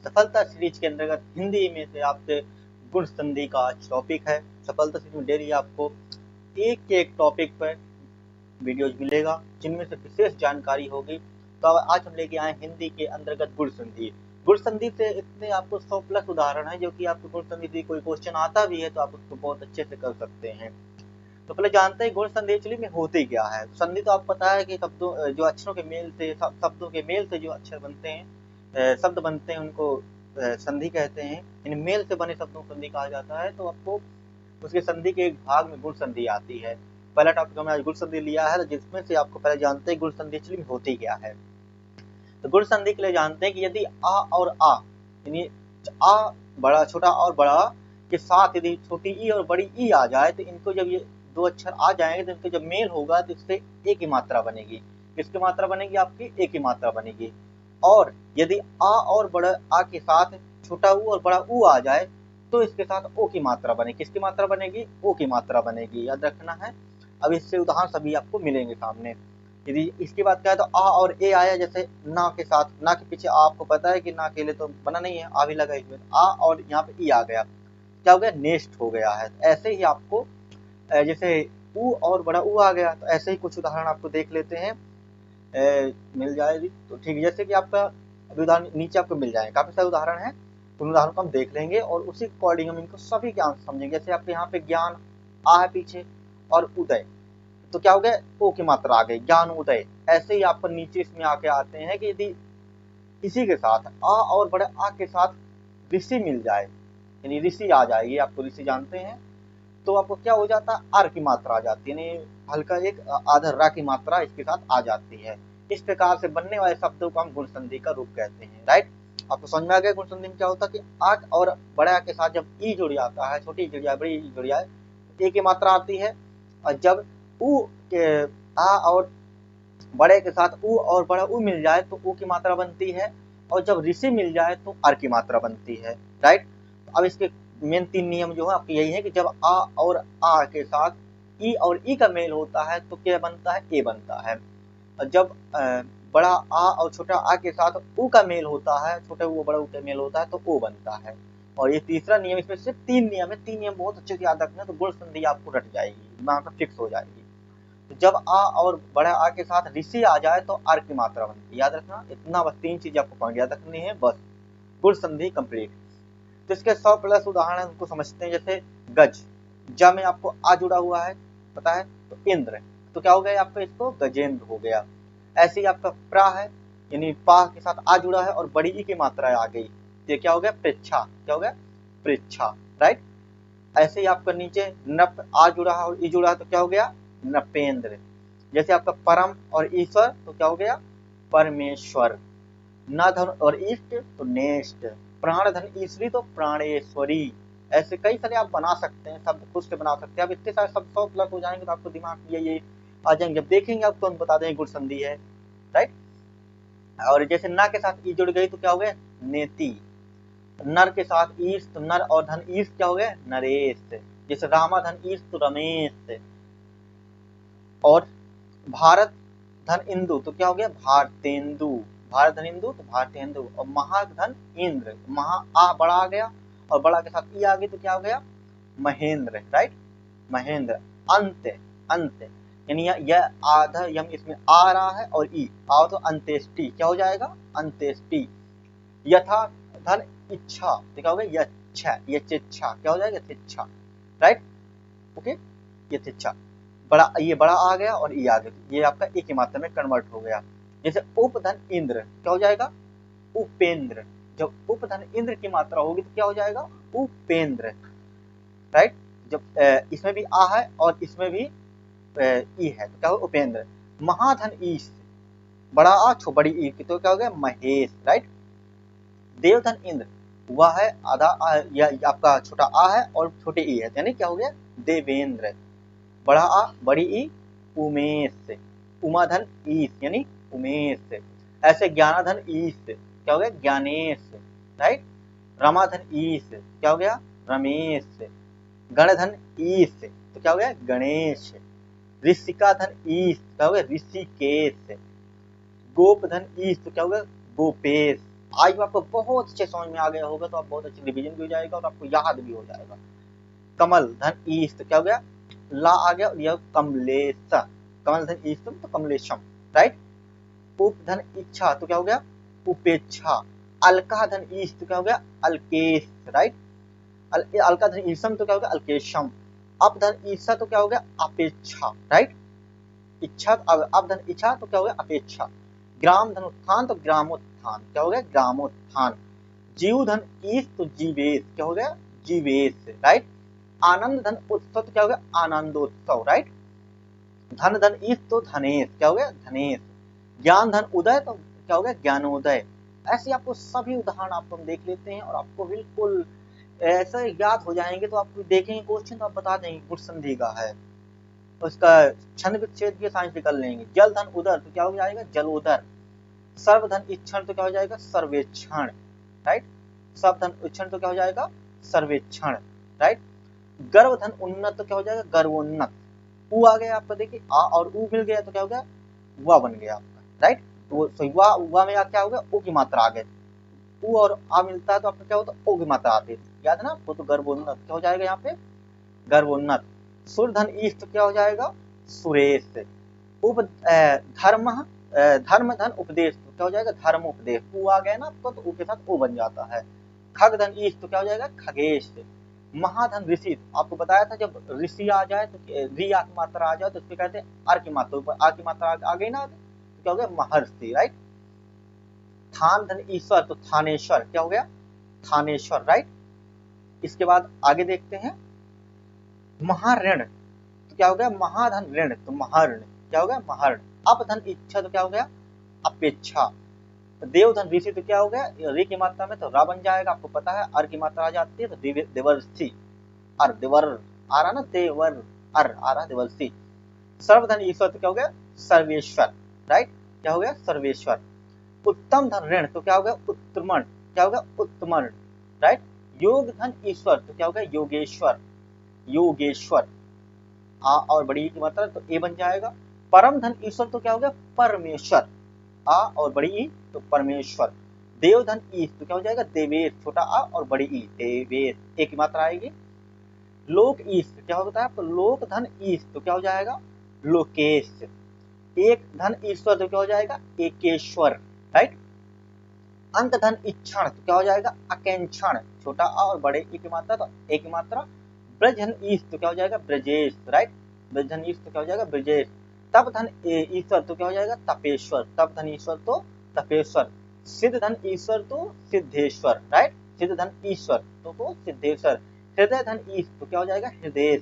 सफलता सीरीज के अंतर्गत हिंदी में से आपसे गुण संधि का आज टॉपिक है। सफलता सीरीज में डेली आपको एक एक टॉपिक पर वीडियोज मिलेगा जिनमें से विशेष जानकारी होगी। तो आज हम लेके आए हिंदी के अंतर्गत गुण संधि। गुण संधि से इतने आपको 100 प्लस उदाहरण है, जो कि आपको गुण संधि से कोई क्वेश्चन आता भी है तो आप उसको बहुत अच्छे से कर सकते हैं। तो पहले जानते हैं गुण संधि एक्चुअली में होती क्या है। संधि तो आपको पता है कि शब्दों जो अक्षरों के मेल से शब्दों के मेल से जो अक्षर बनते हैं, शब्द बनते हैं, उनको संधि कहते हैं। इन मेल से बने शब्दों को संधि कहा जाता है। तो आपको उसके संधि के एक भाग में गुण संधि आती है। पहला टॉपिक हमने आज गुण संधि लिया है, तो जिसमें से आपको पहले जानते हैं गुण संधि एक्चुअली होती क्या है। तो गुण संधि के लिए जानते हैं कि यदि आ और आ यानी आ बड़ा छोटा और बड़ा के साथ यदि छोटी ई और बड़ी ई आ जाए, तो इनको जब ये दो अक्षर आ जाएंगे तो इनके जब मेल होगा तो इससे एक ही मात्रा बनेगी। किसकी मात्रा बनेगी? आपकी एक ही मात्रा बनेगी। और यदि आ और बड़ा आ के साथ छोटा ऊ और बड़ा ऊ आ जाए तो इसके साथ ओ की मात्रा बनेगी। किसकी मात्रा बनेगी? ओ की मात्रा बनेगी, याद रखना है। अब इससे उदाहरण सभी आपको मिलेंगे सामने। यदि इसकी बात करें तो आ और ए आया, जैसे ना के साथ, ना के पीछे आ, आपको पता है कि ना के लिए तो बना नहीं है, आ भी लगा इसमें, आ और यहाँ पे ई आ गया, क्या हो गया? नेस्ट हो गया है। ऐसे ही आपको जैसे ऊ और बड़ा ऊ आ गया, तो ऐसे ही कुछ उदाहरण आपको देख लेते हैं। मिल जाएगी तो ठीक है। जैसे कि आपका अभी उदाहरण नीचे आपको मिल जाएंगे, काफी सारे उदाहरण हैं, उन उदाहरणों को हम देख लेंगे और उसी अकॉर्डिंग हम इनको सभी के आंसर समझेंगे। जैसे आपके यहाँ पे ज्ञान आ है पीछे और उदय, तो क्या हो गया? ओ की मात्रा आ गई, ज्ञान उदय। ऐसे ही आपको नीचे इसमें आके आते हैं कि यदि इसी के साथ आ और बड़े आ के साथ ऋषि मिल जाए, यानी ऋषि आ जाए, ये आपको ऋषि जानते हैं, तो आपको क्या हो जाता है? आर की मात्रा आ जाती है, यानी हल्का एक आधा रा की मात्रा इसके साथ आ जाती है। इस प्रकार से बनने वाले शब्दों को हम गुण संधि का रूप कहते हैं। राइट, आपको समझ में आ गया गुण संधि में क्या होता है कि आ और बड़े आ के साथ जब ई जुड़ जाता है, छोटी जुड़ जाए, बड़ी ई जुड़ जाए, ए की मात्रा आती है। और जब ऊ के आ और बड़े के साथ ऊ और बड़ा ऊ मिल जाए तो ऊ की मात्रा बनती है। और जब ऋषि मिल जाए तो अर की मात्रा बनती है। राइट, अब इसके मेन 3 नियम जो है आपके यही है कि जब आ और आ के साथ ई और ई का मेल होता है तो क्या बनता है? ए बनता है। और जब बड़ा आ और छोटा आ के साथ ऊ का मेल होता है, छोटे ऊ बड़ा ऊ का मेल होता है तो ओ बनता है। और ये तीसरा नियम, इसमें सिर्फ 3 नियम है। 3 नियम बहुत अच्छे से याद रखना, तो गुण संधि आपको रट जाएगी, दिमाग में फिक्स हो जाएगी। तो जब आ और बड़ा आ के साथ ऋषि आ जाए तो आर की मात्रा बनती है। याद रखना इतना, बस 3 चीजें आपको पॉइंट याद रखनी है, बस गुण संधि कंप्लीट। तो इसके 100 प्लस उदाहरण उनको समझते हैं। जैसे गज, ज में आपको आ जुड़ा हुआ है, पता है, तो इंद्र, तो क्या हो गया आपका? इसको गजेंद्र हो गया। ऐसे ही आपका प्रा है, यानी पा के साथ आ जुड़ा है और बड़ी ई की मात्रा आ गई, तो ये क्या हो गया? पृच्छा। क्या हो गया? पृच्छा। राइट, ऐसे ही आपका नीचे नप आ जुड़ा है और ई जुड़ा है तो क्या हो गया? नपेंद्र। जैसे आपका परम और ईश्वर, तो क्या हो गया? परमेश्वर। न धन और इष्ट तो नेष्ट। प्राण धन ईश्वरी तो प्राणेश्वरी। ऐसे कई सारे आप बना सकते हैं, शब्द खुद से बना सकते हैं। अब इतने सारे शब्द 100 प्लस हो जाएंगे तो आपको दिमाग में ये आ जाएंगे। जब देखेंगे आपको हम बता देंगे गुण संधि है। राइट, और जैसे न के साथ ई जुड़ गई तो क्या हो गया? नेति। नर के साथ ईश, तो नर और धन ईश क्या हो गया? नरेश। जैसे रामा धन ईश तो रमेश। और भारत धन इंदु तो क्या हो गया? भारतेंदु। भारत धन इंदु तो भारतेंदु। और महाधन इंद्र, महा आ बड़ा आ गया और बड़ा के साथ ई आ गई तो क्या हो गया? महेंद्र। राइट, महेंद्र। अंत, अंत, यानी यह आधा यम इसमें आ रहा है और ई आओ तो अंत्येष्टि, क्या हो जाएगा? अंत्येष्टि। यथा धन इच्छा तो क्या हो गया? यच्छा, यच्छा, क्या हो जाएगा? यथेच्छा। राइट, ओके, यथेच्छा। बड़ा, ये बड़ा आ गया और ई आ गया, ये आपका एक ही मात्रा में कन्वर्ट हो गया। जैसे उपधन इंद्र, क्या हो जाएगा? उपेंद्र। जब उपधन इंद्र की मात्रा होगी तो क्या हो जाएगा? उपेंद्र। राइट, जब इसमें भी आ है और इसमें भी ई है तो क्या हो? उपेंद्र। महाधन ईश, बड़ा आ छो बड़ी ई की तो क्या हो गया? महेश। राइट, देवधन इंद्र, वह है आधा आ, या आपका छोटा आ है और छोटे ई है, यानी क्या हो गया? देवेंद्र। बड़ा आ बड़ी ई उमेश। उमाधन ईश यानी उमेश। ऐसे ज्ञानाधन ईश, क्या हो गया? ज्ञानेश। राइट, रमाधन ईश, क्या हो गया? रमेश। गणधन ईश तो क्या हो गया? गणेश। ऋषिका धन ईश, क्या हो गया? ऋषिकेश। गोपधन ईश तो क्या हो गया? गोपेश। आज आपको बहुत अच्छे समझ में आ गया होगा, तो आप बहुत अच्छे रिवीजन भी हो जाएगा और आपको याद भी हो जाएगा। कमल धन ईस्ट क्या हो गया, ला आ गया, यह कमलेश, कमल धन ईस्ट तो कमलेशम, राइट। उप धन इच्छा तो क्या हो गया, उपेक्षा। अलका धन ईस्ट तो क्या हो गया, अल्केश, राइट। अलका धन ईसम तो क्या हो गया, अल्केशम। अप धन ईसा तो क्या हो गया, अपेक्षा, राइट। इच्छा अब धन इच्छा तो क्या हो गया, अपेक्षा। ग्राम धन उत्थान तो ग्रामोत्थान, क्या हो गया, ग्रामोत्थान। जीव धन ईस तो जीवेश, क्या हो गया, जीवेश, राइट। आनंद धन उत्सव तो क्या हो गया, आनंदोत्सव, राइट। धन धन ईस तो धनेश, क्या हो गया, धनेश। ज्ञान धन उदय तो क्या हो गया, ज्ञानोदय। ऐसे आपको सभी उदाहरण आपको हम देख लेते हैं और आपको बिल्कुल ऐसे याद हो जाएंगे। तो आप देखेंगे क्वेश्चन तो आप बता देंगे गुट संधि का है, उसका छंद विच्छेद की साइंस निकल लेंगे। जल धन उदर तो क्या हो जाएगा, जलोदर। सर्व धन इच्छण तो क्या हो जाएगा, सर्वेक्षण, राइट। सर्व धन इच्छण तो क्या हो जाएगा, सर्वेक्षण, राइट। गर्भ धन उन्नत तो क्या हो जाएगा, गर्वोन्नत। उ आ गया आपका, देखिए आ और उ मिल गया तो क्या हो गया, वा बन गया आपका, राइट। तो वा में क्या हो गया, ओ की मात्रा आ गई। उ और आ मिलता है तो आपका क्या होता है, ओ की मात्रा आती है, याद है ना आपको। तो गर्भोन्नत क्या हो जाएगा यहाँ पे, गर्भोन्नत। सुर धन ईस्ट क्या हो जाएगा, सुरेश। उप धर्म धर्म धन उपदेश तो क्या हो जाएगा, धर्म उपदेश। उ आ गया ना आपको, तो उ के साथ ओ बन जाता है। खग धन ईस्ट तो क्या हो जाएगा, खगेश। महाधन ऋषि, आपको बताया था जब ऋषि आ जाए तो री की मात्रा आ जाए तो उसको कहते हैं आर की मात्रा, ऊपर आ की मात्रा आ गई ना, तो क्या हो गया, महर्षि, राइट। थान धन ईश्वर तो थानेश्वर, क्या हो गया, थानेश्वर, राइट। इसके बाद आगे देखते हैं महाऋण तो क्या हो गया, महाधन ऋण तो महर्ण, क्या हो गया, महर्ण। अपधन इच्छा तो क्या हो गया, अपेक्षा। देवधन ऋषि तो क्या हो गया, री की मात्रा में तो रा बन जाएगा, आपको पता है। अर की मात्रा आ जाती है तो देवर्षि, अर देवर आ रहा ना, देवर अर आ रहा, देवर्षि। सर्वधन ईश्वर तो क्या हो गया, सर्वेश्वर, राइट, क्या हो गया, सर्वेश्वर। उत्तम धन ऋण तो क्या हो गया, उत्तमण, क्या हो गया, उत्तमण, राइट। योग धन ईश्वर तो क्या हो गया, योगेश्वर, योगेश्वर। आ और बड़ी की मात्रा तो ए बन जाएगा। परम धन ईश्वर तो क्या हो गया, परमेश्वर, आ और बड़ी ई तो परमेश्वर। देवधन ईश तो क्या हो जाएगा, देवेश, छोटा आ और बड़ी ई, देवेश, एक की मात्रा आएगी। लोक ईश क्या होता है आपको, लोक धन ईश तो क्या हो जाएगा, लोकेश। एक धन ईश्वर तो क्या हो जाएगा, एकेश्वर, राइट। अंत धन इच्छण तो क्या हो जाएगा, अकेंक्षण, छोटा आ और बड़े ई की मात्रा तो एक की मात्रा। ब्रजधन ईश तो क्या हो जाएगा, ब्रजेश, राइट। ब्रजधन ईश तो क्या हो जाएगा, ब्रजेश। तप धन ईश्वर तो क्या हो जाएगा, तपेश्वर, तप धन ईश्वर तो तपेश्वर। सिद्ध धन ईश्वर तो सिद्धेश्वर, राइट। सिद्ध धन ईश्वर तो सिद्धेश्वर। हृदय धन ईश तो क्या हो जाएगा, हृदय।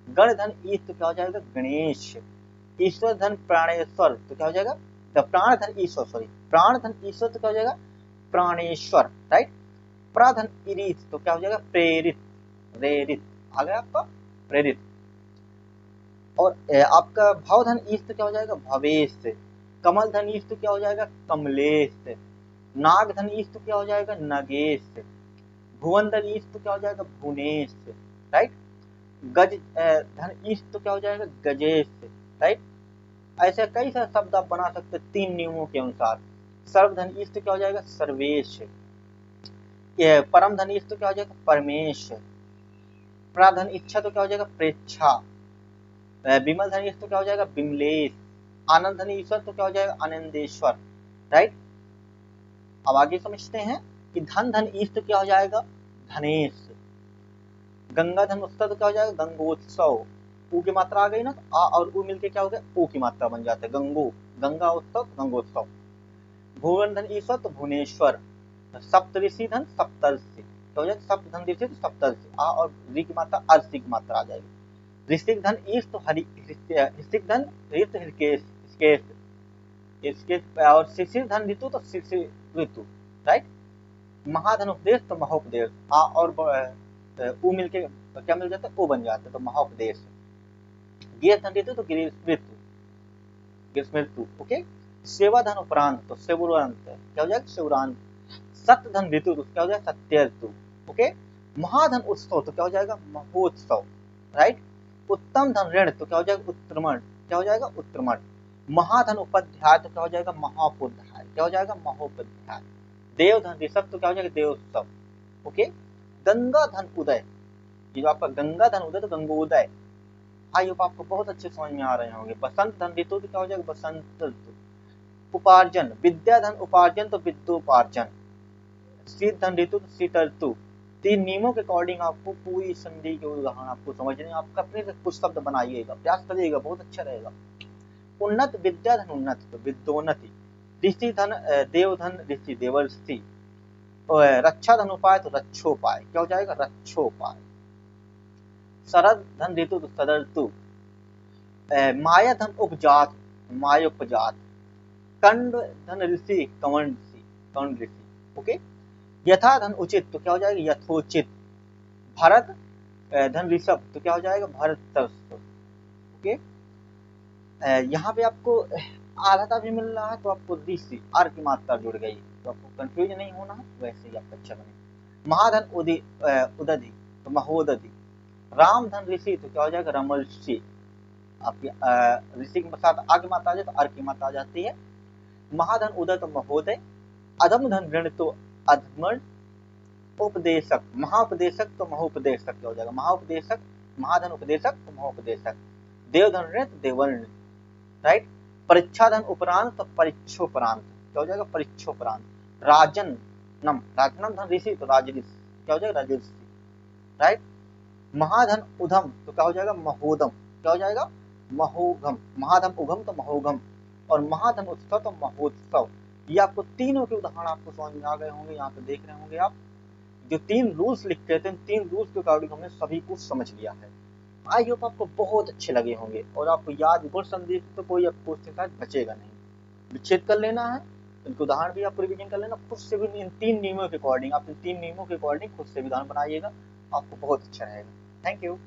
गण धन ईश तो क्या हो जाएगा, गणेश। ईश्वर धन प्राणेश्वर तो क्या हो जाएगा, प्राण धन ईश्वर, सॉरी, प्राण धन ईश्वर तो क्या हो जाएगा, प्राणेश्वर, राइट। प्राधन इरीत तो क्या हो जाएगा, प्रेरित, प्रेरित आ गया आपका, प्रेरित। और आपका भावधन ईश तो क्या हो जाएगा, भवेश। कमल धन ईश तो क्या हो जाएगा, कमलेश। नाग धन ईश तो क्या हो जाएगा, नगेश। भुवन धन ईश तो क्या हो जाएगा, भुवनेश, राइट। गज धन ईश तो क्या हो जाएगा, गजेश, राइट। ऐसे कई सारे शब्द आप बना सकते हैं 3 नियमों के अनुसार। सर्वधन ईश तो क्या हो जाएगा, सर्वेश। परम धन ईश तो क्या हो जाएगा, परमेश। प्राधन इच्छा तो क्या हो जाएगा, प्रेच्छा। विमल धन ईश तो क्या हो जाएगा, विमलेश। आनंद धन ईश्वर तो क्या हो जाएगा, आनंदेश्वर, राइट। अब आगे समझते हैं कि धन धन ईश तो क्या हो जाएगा, धनेश। गंगा धन उत्सव तो क्या हो जाएगा, गंगोत्सव। ऊ की मात्रा आ गई ना, तो आ और ऊ मिलके क्या हो गया, ऊ की मात्रा बन जाता है, गंगो, गंगा उत्सव, गंगोत्सव। भुवन धन ईश्वर तो भुवनेश्वर। सप्तऋषि धन सप्तर्षि, क्या हो जाएगा, सप्त धन ऋषि तो सप्तर्षि। आ और री की मात्रा अर्षि की मात्रा आ जाएगी। ऋषिक धन ईश तो हरि, ऋषिक धन ऋत हृकेश, इसके और शिशिर धन ऋतु तो शिशिर ऋतु, राइट। महाधन उपदेश तो महोपदेश। आ और ऊ मिलके क्या मिल जाता है, ओ बन जाता है, तो महोपदेश। गिर धन ऋतु तो ग्रीष्म ऋतु, ओके। सेवा धन उपरांत तो सेवुरांत, क्या हो जाएगा, सेवुरांत। सत्य धन ऋतु तो क्या हो जाएगा, सत्य ऋतु, ओके। महाधन उत्सव तो क्या हो जाएगा, महोत्सव, राइट। उत्तम धन ऋण तो क्या हो जाएगा, उत्तरमण, क्या हो जाएगा, उत्तरमण। महाधन उपाध्याय तो क्या हो जाएगा, महोपाध्याय, क्या हो जाएगा, महोपाध्याय। देवधन ऋषभ तो क्या हो जाएगा देवोत्सव। ओके। गंगा धन उदय, ये जो आपका गंगा धन उदय तो गंगोदय। आई होप आपको बहुत अच्छे समझ में आ रहे होंगे। बसंत धन ऋतु तो क्या हो जाएगा बसंत ऋतु। उपार्जन, विद्या धन उपार्जन तो विद्योपार्जन। शीत धन ऋतु तो शीत ऋतु। तीन नियमों के अकॉर्डिंग आपको पूरी संधि के उदाहरण आपको समझने, आप अपने से कुछ शब्द बनाइएगा, प्रयास करिएगा, बहुत अच्छा रहेगा। उन्नत विद्या धन उन्नत तो विद्योन्नति। ऋषि धन देवधन ऋषि देवर्षि। रक्षा धन उपाय तो रक्षोपाय, क्या हो जाएगा रक्षोपाय। शरद धन ऋतु तो शरदृतु। माया धन उपजात मायोपजात। कंड धन ऋषि कवण ऋषि कवण ऋषि। ओके। यथा धन उचित तो क्या हो जाएगा यथोचित। भरत धन ऋषभ तो क्या हो जाएगा भरत। ओके। यहाँ पे आपको आधाता भी मिल रहा है तो आपको ऋषि आर की मात्रा जुड़ गई तो आपको कंफ्यूज नहीं होना है, वैसे ही आपका अच्छा बने। महाधन उदधि तो महोदधि। राम धन ऋषि तो क्या हो जाएगा रमर्षि। आपकी ऋषि के साथ आ की मात्रा आ जाए तो आर की मात्रा आ जाती है। महाधन उदय तो महोदय। अधम धन ऋण तो अधमण। उपदेशक महाउपदेशक तो महोपदेशक, क्या हो जाएगा महाउपदेशक। महाधन उपदेशक तो महोपदेशक। देवधन ऋण तो देवर्ण, राइट। परीक्षा धन उपरांत तो परीक्षोपरांत, क्या हो जाएगा परीक्षोपरांत। राजनम राजनम धन ऋषि तो राजऋषि, क्या हो जाएगा राजऋषि, राइट। महाधन उधम तो क्या हो जाएगा महोदम, क्या हो जाएगा महोगम। महाधम उगम तो महोगम। और महाधन उत्सव तो महोत्सव। ये आपको तीनों के उदाहरण आपको समझ में आ गए होंगे, यहाँ पे देख रहे होंगे आप। जो तीन रूल्स लिखे थे, तीन रूल्स के अकॉर्डिंग हमने सभी कुछ समझ लिया है। आई होप आपको बहुत अच्छे लगे होंगे और आपको याद गुण संधि तो कोई आपको क्वेश्चन बचेगा नहीं। विच्छेद कर लेना है, इनके उदाहरण भी आप रिवीजन कर लेना खुद से भी। इन तीन नियमों के अकॉर्डिंग आप इन तीन नियमों के अकॉर्डिंग खुद से भी उदाहरण बनाइएगा, आपको बहुत अच्छा रहेगा। Thank you.